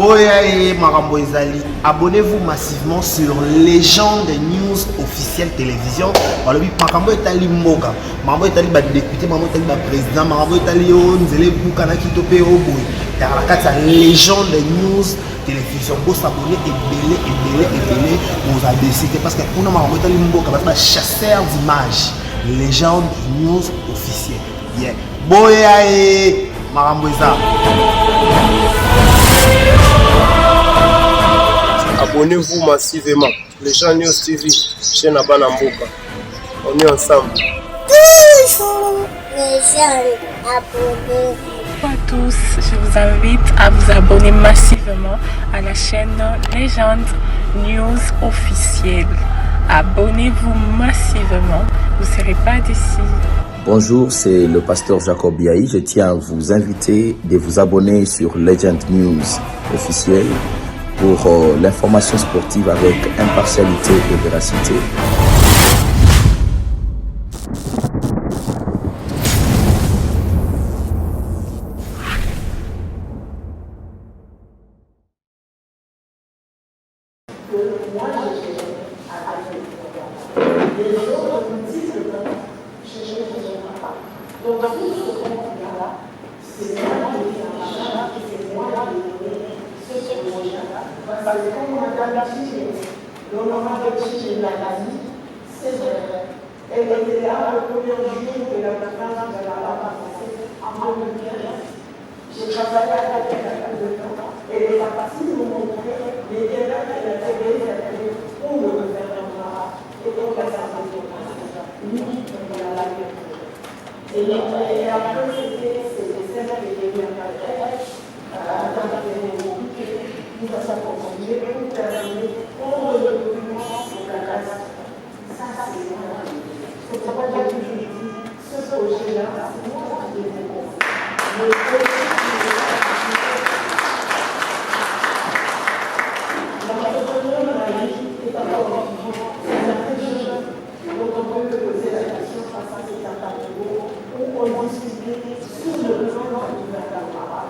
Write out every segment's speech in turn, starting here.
Boya Marambo Ezali, abonnez-vous massivement sur Légende News officielle télévision. Voilà, Marambo Etali Moga, Marambo Etali député, Marambo Etali président, Marambo Etali Nzele Boukana Kitope Oboy. Car la carte Légende News télévision, vous s'abonnez et vous abonnez parce que pour nous Marambo Etali Moga, parce que chasseur d'images, Légende News officielle. Yeah. Boya Marambo Ezali. Abonnez-vous massivement. Les gens News TV, chaîne à Banamboka. On est ensemble. Bonjour les jeunes, abonnez-vous. Bonjour à tous, je vous invite à vous abonner massivement à la chaîne Légende News officielle. Abonnez-vous massivement, vous ne serez pas déçus. Bonjour, c'est le pasteur Jacob Yahi. Je tiens à vous inviter de vous abonner sur Legend News officielle pour l'information sportive avec impartialité et véracité. Parce que comme on a d'habitude, le moment de Chichi l'a dit, c'est vrai. Elle était là le premier jour de la vacances de la passée en 2015. J'ai travaillé avec elle de temps et elle est partie nous montrer les dégâts qu'elle a fait pour le gouvernement et pour la santé. Nous, on a la vie. Et après, c'était celle qui était venue avec elle. Nous avons continué pour terminer pour le document de la classe. Ça, c'est moi. C'est pour ça que je dis, ce projet-là, c'est moi qui l'ai fait. L'entrepreneur de la vie est encore vivant. C'est un très jeune. Donc, on peut poser la question face à cet appartement où on discute sur le plan du gouvernement.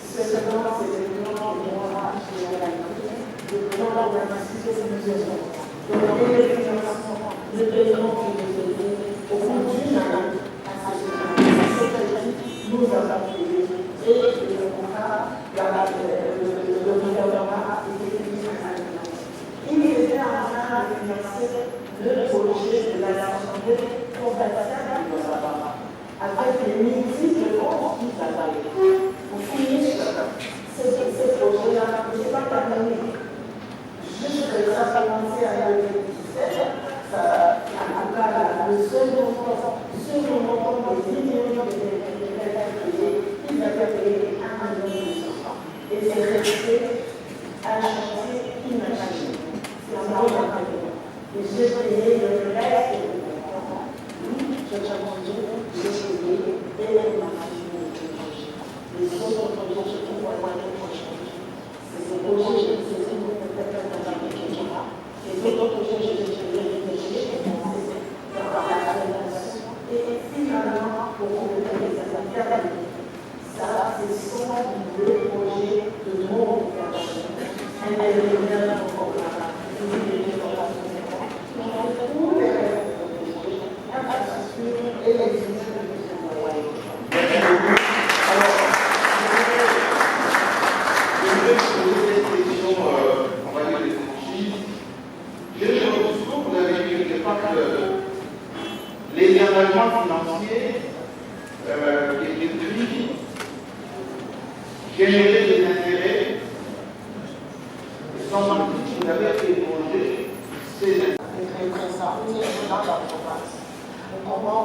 C'est le plan, c'est le plan de moi. Le plan d'organisation de mesures. Donc, le paiement qui nous aide au bout d'une année à nous avons payé et le contrat, le gouvernement a été mis en place. Il était en train de financer le projet de l'Assemblée provinciale de Sabara avec les ministres de France qui travaillent. Pour finir ces projets-là, je ne sais pas terminer. Juste que ça a commencé à 2017, en tout cas, le seul montant de 10 millions de ils avaient payé 1 million. Et c'est resté un chantier imaginé. C'est un gros accompagnement. Et j'ai payé le reste de mon temps. Oui, j'ai payé et l'imaginé le projet. Les autres projets, je trouve à moitié prochain. C'est ce projet, c'est ce que les autres projets, je les ai réfléchis et finalement, pour compléter les affaires, ça, ce sont les projets de mon gouvernement. Elle est bien encore là. Tous les infrastructures et les institutions de moyens. Les engagements financiers qui étaient pris généraient des intérêts et sans doute vous avez évolué ces intérêts. Dans la province. Comment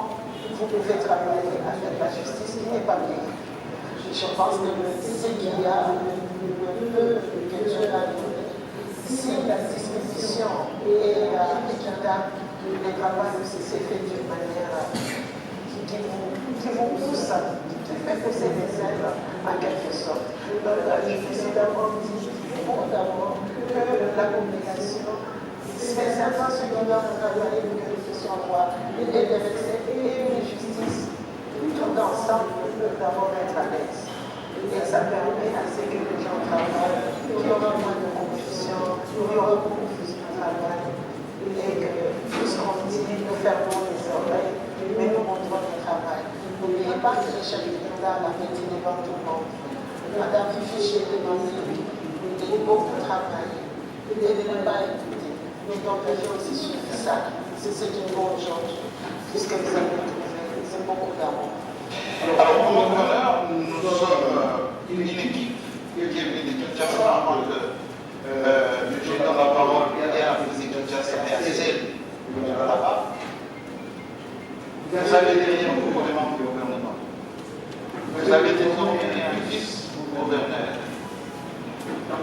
vous pouvez travailler avec la justice qui n'est pas bien. Je pense que ce qu'il y a, si la disposition est équitable, le travail s'est fait d'une manière qui vous pousse, qui fait pousser des ailes en quelque sorte. Je me suis d'abord dit, d'abord, que la communication, c'est simplement ce qui doit travailler pour que nous puissions voir et des vexés et une justice, tout ensemble, nous devons être à l'aise. Et ça permet à ce que les gens travaillent il y aura moins de confusion, il y aura beaucoup plus de travail et que plus qu'on continue, nous fermons les oreilles, mais nous montrons le travail. N'oubliez pas que le chef de l'État l'a fait devant tout le monde. Madame Fifi, j'ai demandé de beaucoup travailler et de ne pas écouter. Nous t'engagons aussi sur ça. C'est une bonne chose, puisque vous avez trouvé, c'est beaucoup d'amour. Alors, pour notre honneur, nous sommes une équipe qui est venue de Kinshasa, je donne la parole à la présidente Kinshasa et à Cécile, là-bas. Vous avez derrière vous les membres du gouvernement. Vous avez désormais un vice-gouverneur.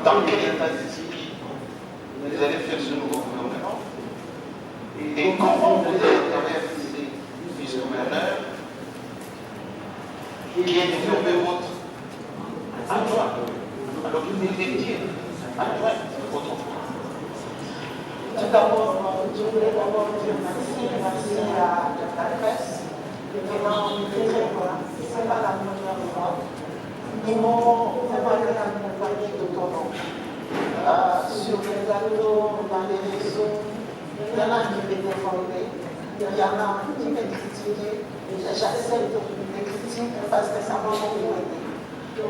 Dans quel état d'esprit vous allez faire ce nouveau gouvernement? Et comment vous allez réaliser vice-gouverneur qui est désormais votre adjoint? Alors vous étiez adjoint de votre foi. Tout d'abord, je voulais d'abord dire merci à la presse. Vraiment, on est très loin. Ce n'est pas la première fois. Ils m'ont vraiment accompagné tout au long. Sur les plateaux, dans les réseaux, il y en a qui m'étaient formés, il y en a qui m'ont critiqué. J'accepte les critiques parce que ça m'a beaucoup aidé.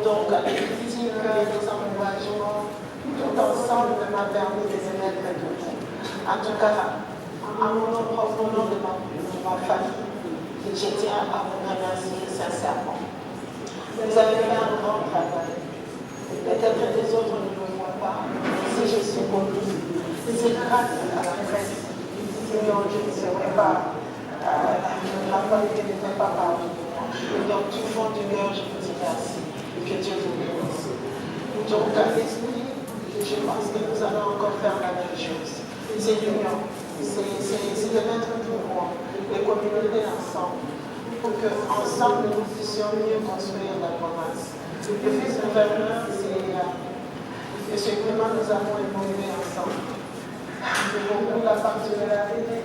Donc, les critiques, les encouragements, tout ensemble m'a permis de se mettre debout. En tout cas, à mon nom propre, au nom de ma famille, je tiens à vous remercier sincèrement. Vous avez fait un grand travail. Peut-être que les autres ne le voient pas. Si je suis connue, c'est grâce à la presse. Sinon, je ne serais pas, la famille n'était pas parmi moi. Et donc, du fond du cœur, je vous dis merci. Et que Dieu vous bénisse. Donc, à l'esprit, je pense que nous allons encore faire la même chose. C'est l'union, c'est de mettre tout le monde, les communautés ensemble, pour qu'ensemble nous puissions mieux construire la province. Le vice-gouverneur, c'est M. Clément, nous avons évolué ensemble. C'est beaucoup la particularité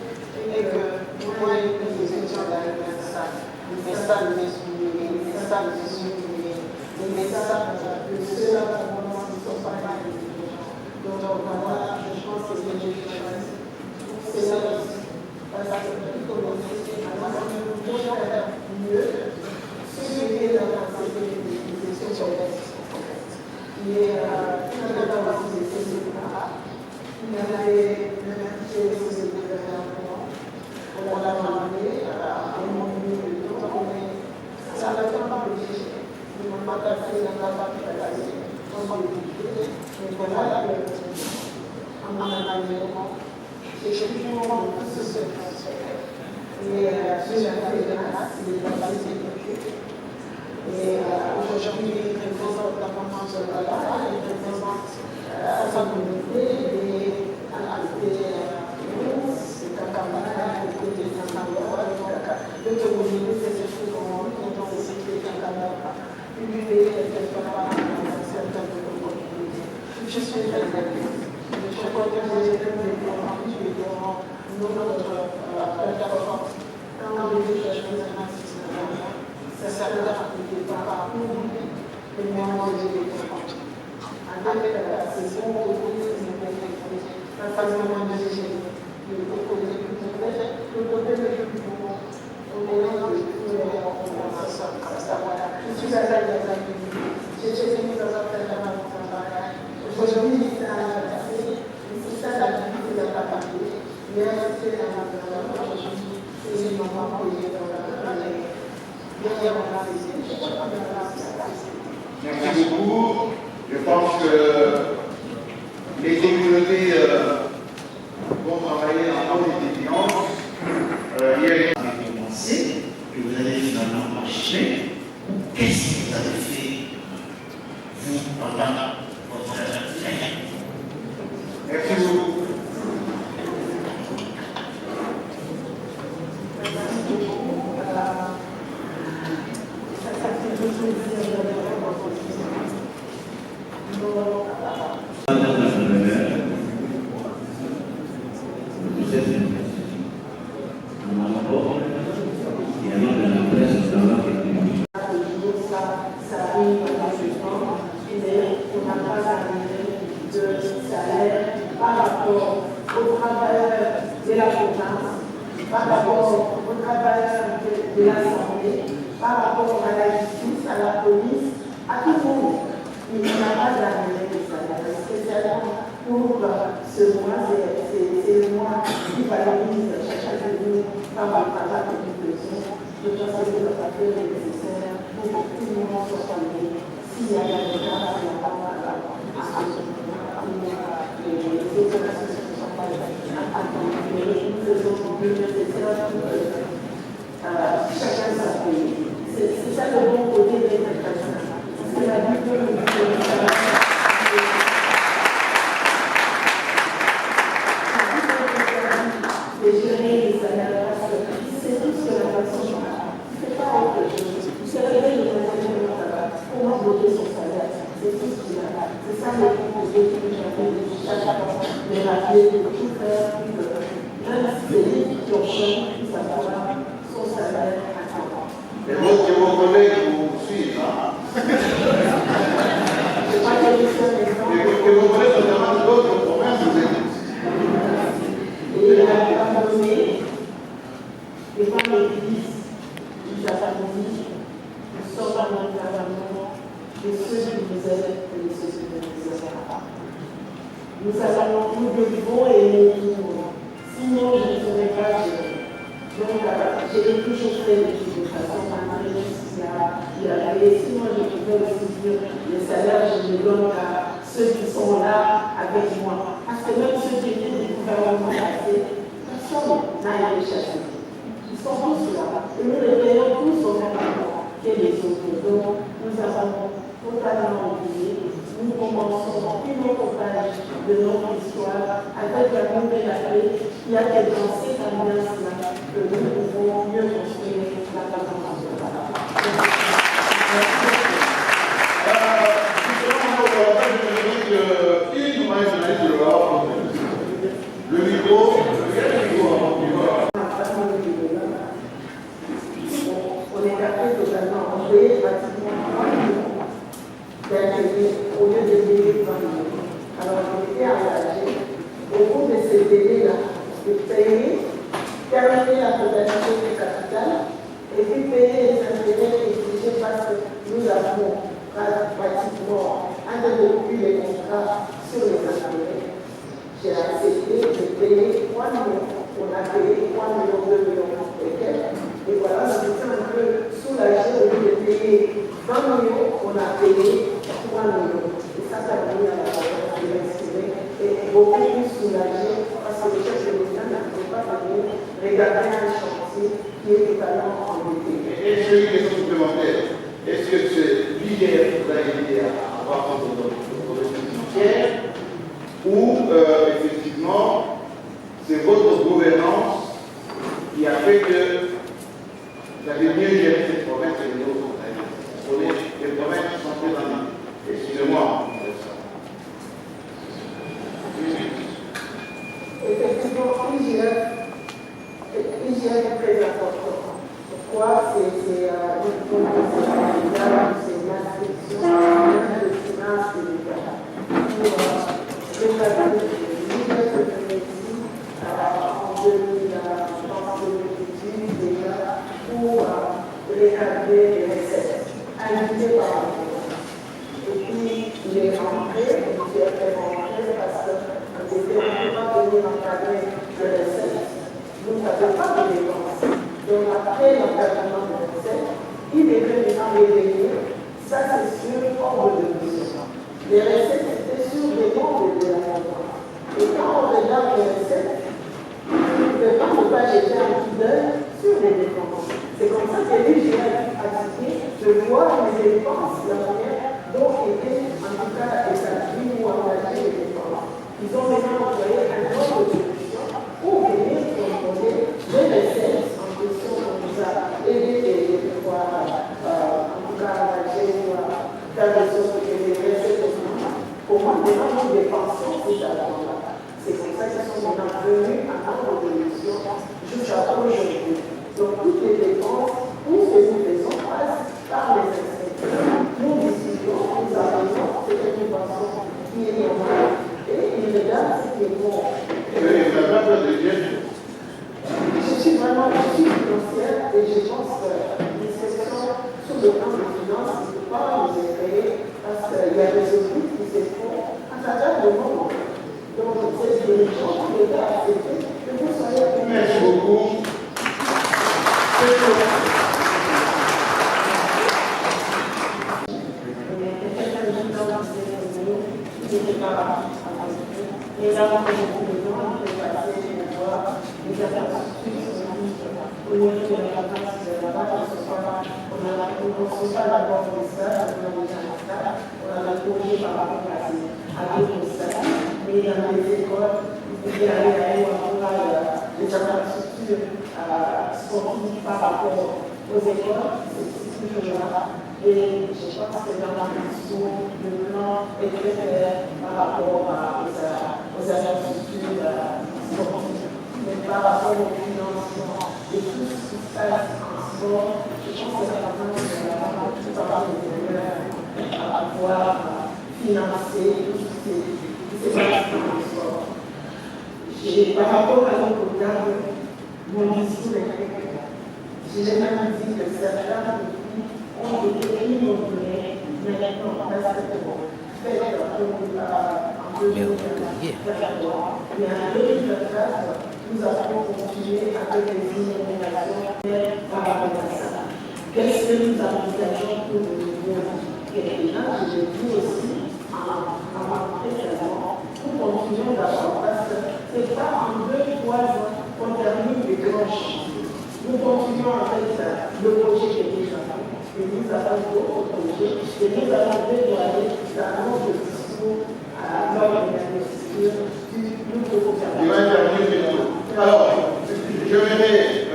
et que vous voyez que nous étions dans les mêmes salles, les salles des souliers, les salles des souliers, les salles de ceux à moment qui ne sont pas là. Donc voilà, je pense que c'est une chose. C'est ça aussi. Parce que nous pouvons faire mieux. Ce qui est dans la santé des sociétés, qui est dans la capacité de l'État, il y a les sociétés de gouvernement. On l'a ramené à un moment de temps, ça n'a pas obligé. Nous n'avons pas fait la capacité de la mais voilà le en aménagement. Et je dis comment tout ce se transfère. Et je suis allée de la race, il est passé depuis. Et aujourd'hui, il représente la maman de la Lara, il représente sa communauté, et c'est un camarade, il est un camarade, le communauté, c'est tout le monde, quand on sait qu'il est un camarade. Lui, il est quelque part dans un certain nombre de communautés. Je suis très heureuse. Je crois que vous êtes devant notre plateforme. Quand vous dites que je fais un artiste, ça sert à n'était pas oublié, mais néanmoins je l'ai compris. Avec la saison, vous pouvez vous mettre la phase de moins de génie. Le côté de l'équipement, on est là, on s'en comme ça, voilà. Je suis à la j'ai fini dans un tel travail. Aujourd'hui, c'est ça la vie de la famille. Mais c'est la aujourd'hui, c'est une maman qui est dans la famille. Derrière, on a les études. Merci beaucoup. Je pense que les communautés vont travailler en bonne intelligence. Il y a commencé, que vous allez finalement marcher. Qu'est-ce que vous avez fait, vous, pendant votre carrière? Merci beaucoup. Il y a de la presse dans la par rapport aux travailleurs de la province, par rapport aux travailleurs de la santé, par rapport à la justice, à la police, à tout le monde. Il n'y a pas d'arrêt de salaire, spécialement pour ce mois, c'est le mois qui valorise chacun de nous par rapport à la population. Je pense que le facteur est nécessaire pour que tout le monde soit formé. S'il y a des cas, il n'y a pas les autres associations ne sont pas accompagnées. Nous faisons le nécessaire pour que chacun soit payé. C'est ça le bon côté des interprètes. C'est la vie de gérer les salaires, c'est tout ce que la personne change. C'est pas autre chose. C'est réveiller les intérêts de travail. Comment bloquer son salaire? C'est tout ce qu'il y a. C'est ça le composé que j'avais chaque fois de rappeler, de tout faire, même si c'est lui qui ont changé, qui savoir son salaire à temps. Et votre collègue vous suivent, hein? Je crois que et vos collègues notamment d'autres provinces vous écoutent. Et il a abandonné les femmes l'église, ils abandonnent, nous sommes dans le gouvernement de ceux qui nous aident et de ceux qui ne nous aident pas. Nous devons aimer tout le monde. Sinon, je ne serais pas gérée. Donc, j'ai toujours fait les choses de façon malgré ce qu'il y avait. Sinon, je pouvais aussi dire les salaires, je les donne à ceux qui sont là avec moi. Parce que même ceux qui étaient du gouvernement passé, personne n'a été chassé. Ils sont tous là. Et nous les payons tous au même moment que les autres. Donc, nous avons totalement oublié. Nous commençons une autre page de notre histoire avec la nouvelle appel qui a été dans cette ambiance-là que nous pouvons mieux construire la présentation. Le micro, on est capable totalement enlever pratiquement 3 millions d'intérêts au lieu de payer 20 millions. Alors on était engagé au bout de ces délais-là de payer, terminer la totalité du capital et puis payer les intérêts exigés parce que nous avons pratiquement interrompu les contrats sur les intérêts. J'ai accepté de payer 3 millions. On a payé 3 millions, 2 millions et quelques. Et voilà, nous étions un peu soulagés au lieu de payer 20 millions, on a payé 3 millions. Et ça a permis à la province de l'exprimer et beaucoup plus soulagés parce que le chef de l'État ne pouvait pas venir regarder un chantier qui est totalement endetté. est-ce qu'il y a une question supplémentaire? Est-ce que c'est l'IDF vous a aidé à avoir votre financière ou effectivement c'est votre gouvernance qui a fait que vous avez mieux géré cette province que les autres provinces? Les provinces sont très en ligne. Excusez-moi. Effectivement, l'hygiène est très important. Pourquoi? C'est l'inscription de finances de l'État. Pour rétablir l'hygiène de médecine en 2018 déjà pour rétablir les recettes invitées par la province. Et puis, il est rentré, il a fait rentrer parce que on ne peut pas venir encadrer les recettes. Nous n'avons pas de dépenses. Donc après l'encadrement des recettes, il est venu en revenir. Ça, c'est sur ordre de mission. Les recettes étaient sur les membres de la province. Et quand on regarde les recettes, on ne peut pas jeter un coup d'œil sur les dépenses. C'est comme ça que l'IGF a dit de voir les dépenses, la manière dont étaient en tout cas établies ou engagées les dépenses. Ils ont maintenant envoyé un ordre de mission pour venir contrôler les recettes en question qu'on nous a aidé de pouvoir en tout cas engager ou faire de sorte que les recettes augmentent. Comment maintenant nous dépensons ces argent-là? C'est comme ça qu'ils sont maintenant venus à notre mission jusqu'à aujourd'hui. Donc toutes les dépenses, tout ce que nous faisons passe par les inspecteurs. Nous décidons, nous avons, c'est une façon qui est normale. Et il regarde Je suis vraiment financière et je pense que les questions sur le plan de finances, il ne faut pas nous éveiller parce qu'il y a des audits qui se font à travers le monde. Donc, c'est des gens qui étaient acceptés que vous soyez. Merci beaucoup. Les avons fait beaucoup de temps, de passer, de voir les infrastructures au niveau de la place de la base. On a pas d'abord des stades, on a déjà un stade, on a la corrigé par rapport à d'autres stades. Mais dans les écoles, il y a les infrastructures sportives par rapport aux écoles, c'est toujours là. Et je pense que dans la mission, le plan est très clair par rapport aux infrastructures sportives. Mais par rapport au financement et tout ce qui se passe en sport, je pense que c'est vraiment tout à fait à pouvoir financer tout ce qui se passe en sport. Par rapport à l'encodage, mon discours est très clair. J'ai même dit que certains ont été inondés, mais maintenant, parce que bon, fait en 2023, mais en 2024, nous avons continué avec les inondations par rapport à ça. Qu'est-ce que nous envisageons pour le niveau québécois? Je dis aussi en précédemment, nous continuons d'abord parce que ce n'est pas en 2-3 ans qu'on termine les cloches. Nous continuons avec le projet qui est déjà fait. Et nous avons d'autres projets. Et nous allons dévoiler dans notre discours lors de l'investiture du nouveau gouvernement. Alors, je verrai.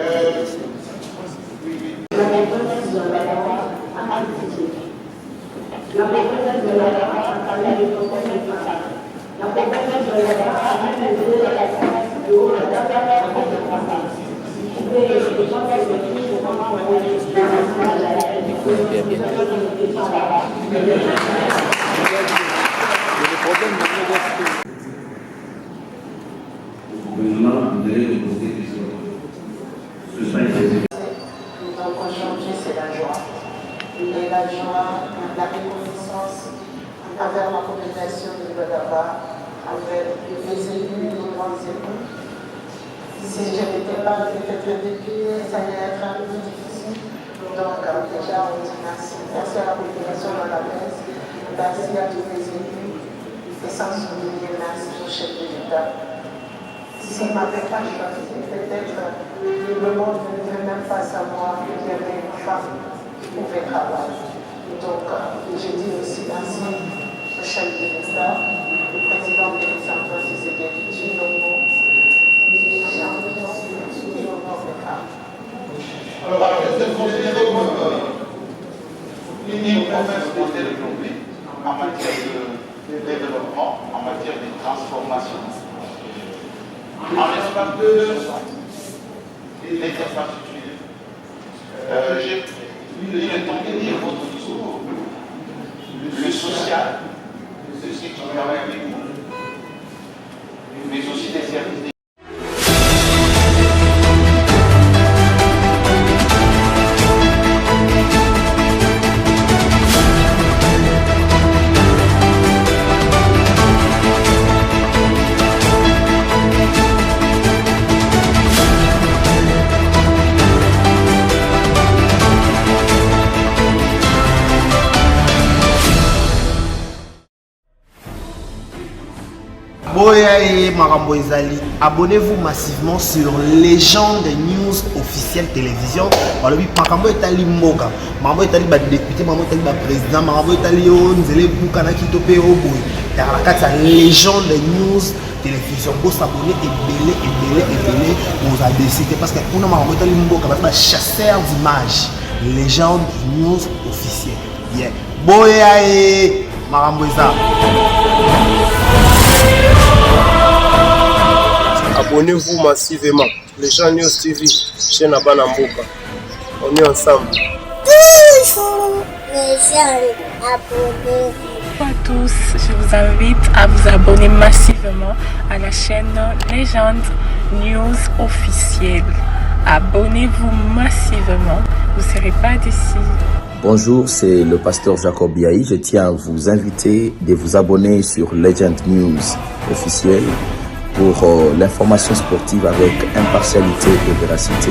La maîtresse de la loi a critiqué. La maîtresse de la loi a parlé de problèmes de femmes. La maîtresse de la loi a même aidé la classe de haut à la avec la croissance. C'est la joie. Et la joie, la reconnaissance envers la population de Godaba, avec les élus, les grands élus. Si je n'étais pas peut-être depuis, ça allait être un peu difficile. Donc déjà, on dit merci. Merci à la population de la messe, merci à tous les élus, et sans oublier merci au chef de l'État. Si on ne m'avait pas choisi, peut-être le monde ne devait même pas savoir qu'il y avait une femme qui pouvait travailler. Donc, je dis aussi merci au chef de l'État, le président de l'Assemblée, Tshisekedi Tshilombo. Alors, est-ce que vous considérez comme une promesse de développement en matière de développement, en matière de transformation, en l'espace de 2 ans, les infrastructures? Il est temps de dire votre discours, le social, de ce qui travaille avec vous, mais aussi des services. Abonnez-vous massivement sur Légende News officielle télévision. Makambo etali mboka, makambo etali ba député, makambo etali ba président, makambo etali o nzele bukana kitope o boy. Dans la carte Légende News télévision, vous s'abonner et vous abonnez parce que on a makambo etali mboka, ba chasseur d'images. Légende News officielle. Yeah. Boya et makambo eza. Abonnez-vous massivement. Légende News TV, chaîne à Banamboka. On est ensemble. Légende, abonnez-vous. Bonjour à tous, je vous invite à vous abonner massivement à la chaîne Légende News officielle. Abonnez-vous massivement, vous ne serez pas déçus. Bonjour, c'est le pasteur Jacob Biaï. Je tiens à vous inviter de vous abonner sur Legend News officielle pour l'information sportive avec impartialité et véracité.